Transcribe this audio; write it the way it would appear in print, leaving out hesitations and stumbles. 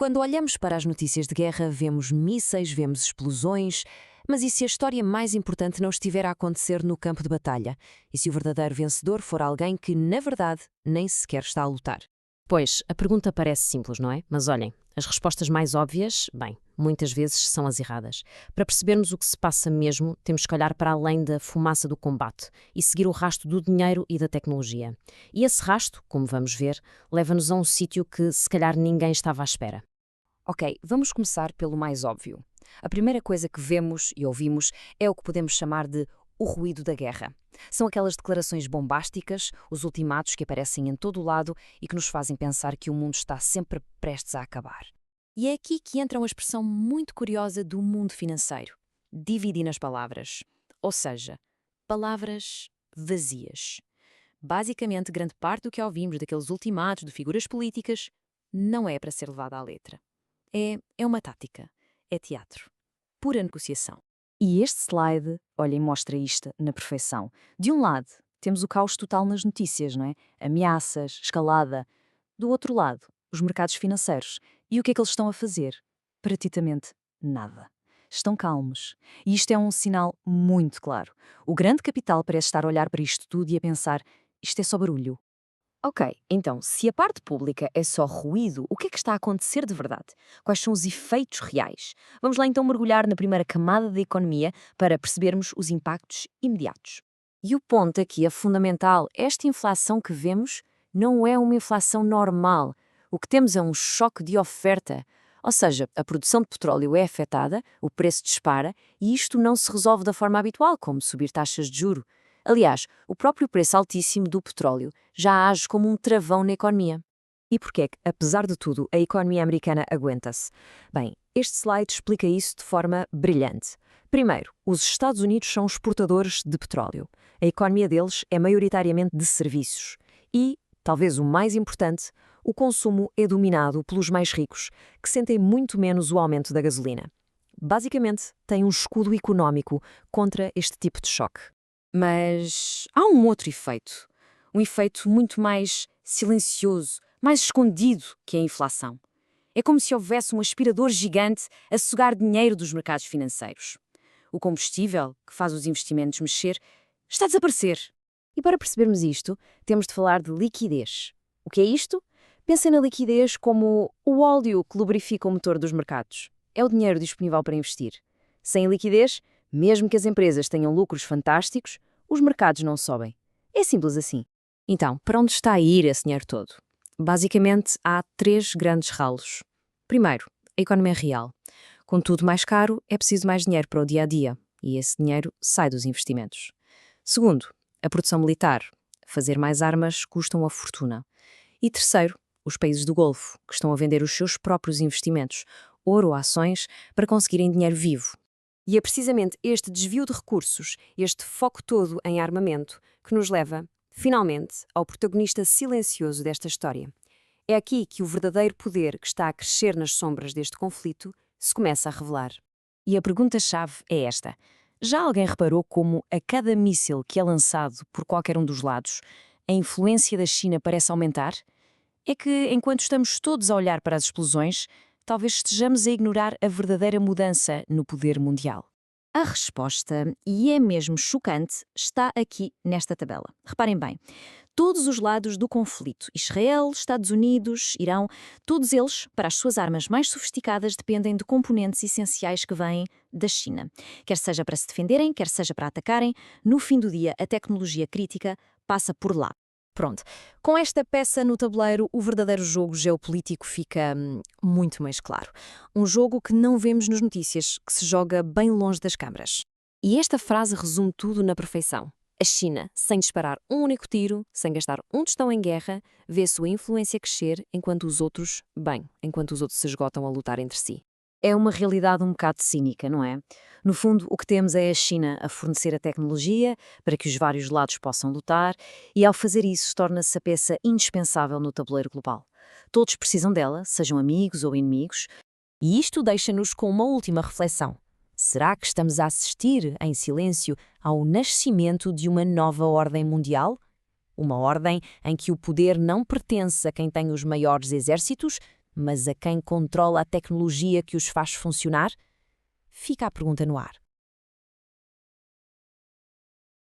Quando olhamos para as notícias de guerra, vemos mísseis, vemos explosões, mas e se a história mais importante não estiver a acontecer no campo de batalha? E se o verdadeiro vencedor for alguém que, na verdade, nem sequer está a lutar? Pois, a pergunta parece simples, não é? Mas olhem, as respostas mais óbvias, bem, muitas vezes são as erradas. Para percebermos o que se passa mesmo, temos que olhar para além da fumaça do combate e seguir o rastro do dinheiro e da tecnologia. E esse rastro, como vamos ver, leva-nos a um sítio que se calhar ninguém estava à espera. Ok, vamos começar pelo mais óbvio. A primeira coisa que vemos e ouvimos é o que podemos chamar de o ruído da guerra. São aquelas declarações bombásticas, os ultimatos que aparecem em todo o lado e que nos fazem pensar que o mundo está sempre prestes a acabar. E é aqui que entra uma expressão muito curiosa do mundo financeiro: dividir nas palavras. Ou seja, palavras vazias. Basicamente, grande parte do que ouvimos daqueles ultimatos de figuras políticas não é para ser levada à letra. É uma tática, é teatro, pura negociação. E este slide, olhem, mostra isto na perfeição. De um lado, temos o caos total nas notícias, não é? Ameaças, escalada. Do outro lado, os mercados financeiros. E o que é que eles estão a fazer? Praticamente nada. Estão calmos. E isto é um sinal muito claro. O grande capital parece estar a olhar para isto tudo e a pensar: isto é só barulho. Ok, então, se a parte pública é só ruído, o que é que está a acontecer de verdade? Quais são os efeitos reais? Vamos lá então mergulhar na primeira camada da economia para percebermos os impactos imediatos. E o ponto aqui é fundamental: esta inflação que vemos não é uma inflação normal. O que temos é um choque de oferta. Ou seja, a produção de petróleo é afetada, o preço dispara e isto não se resolve da forma habitual, como subir taxas de juro. Aliás, o próprio preço altíssimo do petróleo já age como um travão na economia. E porquê é que, apesar de tudo, a economia americana aguenta-se? Bem, este slide explica isso de forma brilhante. Primeiro, os Estados Unidos são exportadores de petróleo. A economia deles é maioritariamente de serviços. E, talvez o mais importante, o consumo é dominado pelos mais ricos, que sentem muito menos o aumento da gasolina. Basicamente, têm um escudo económico contra este tipo de choque. Mas há um outro efeito. Um efeito muito mais silencioso, mais escondido que a inflação. É como se houvesse um aspirador gigante a sugar dinheiro dos mercados financeiros. O combustível, que faz os investimentos mexer, está a desaparecer. E para percebermos isto, temos de falar de liquidez. O que é isto? Pensem na liquidez como o óleo que lubrifica o motor dos mercados. É o dinheiro disponível para investir. Sem liquidez, mesmo que as empresas tenham lucros fantásticos, os mercados não sobem. É simples assim. Então, para onde está a ir esse dinheiro todo? Basicamente, há 3 grandes ralos. Primeiro, a economia real. Com tudo mais caro, é preciso mais dinheiro para o dia-a-dia, e esse dinheiro sai dos investimentos. Segundo, a produção militar. Fazer mais armas custa uma fortuna. E terceiro, os países do Golfo, que estão a vender os seus próprios investimentos, ouro ou ações, para conseguirem dinheiro vivo. E é precisamente este desvio de recursos, este foco todo em armamento, que nos leva, finalmente, ao protagonista silencioso desta história. É aqui que o verdadeiro poder que está a crescer nas sombras deste conflito se começa a revelar. E a pergunta-chave é esta: já alguém reparou como, a cada míssil que é lançado por qualquer um dos lados, a influência da China parece aumentar? É que, enquanto estamos todos a olhar para as explosões, talvez estejamos a ignorar a verdadeira mudança no poder mundial. A resposta, e é mesmo chocante, está aqui nesta tabela. Reparem bem, todos os lados do conflito, Israel, Estados Unidos, Irão, todos eles, para as suas armas mais sofisticadas, dependem de componentes essenciais que vêm da China. Quer seja para se defenderem, quer seja para atacarem, no fim do dia a tecnologia crítica passa por lá. Pronto, com esta peça no tabuleiro, o verdadeiro jogo geopolítico fica muito mais claro. Um jogo que não vemos nas notícias, que se joga bem longe das câmaras. E esta frase resume tudo na perfeição. A China, sem disparar um único tiro, sem gastar um tostão em guerra, vê a sua influência crescer enquanto os outros se esgotam a lutar entre si. É uma realidade um bocado cínica, não é? No fundo, o que temos é a China a fornecer a tecnologia para que os vários lados possam lutar e, ao fazer isso, torna-se a peça indispensável no tabuleiro global. Todos precisam dela, sejam amigos ou inimigos. E isto deixa-nos com uma última reflexão. Será que estamos a assistir, em silêncio, ao nascimento de uma nova ordem mundial? Uma ordem em que o poder não pertence a quem tem os maiores exércitos, Mas a quem controla a tecnologia que os faz funcionar? Fica a pergunta no ar.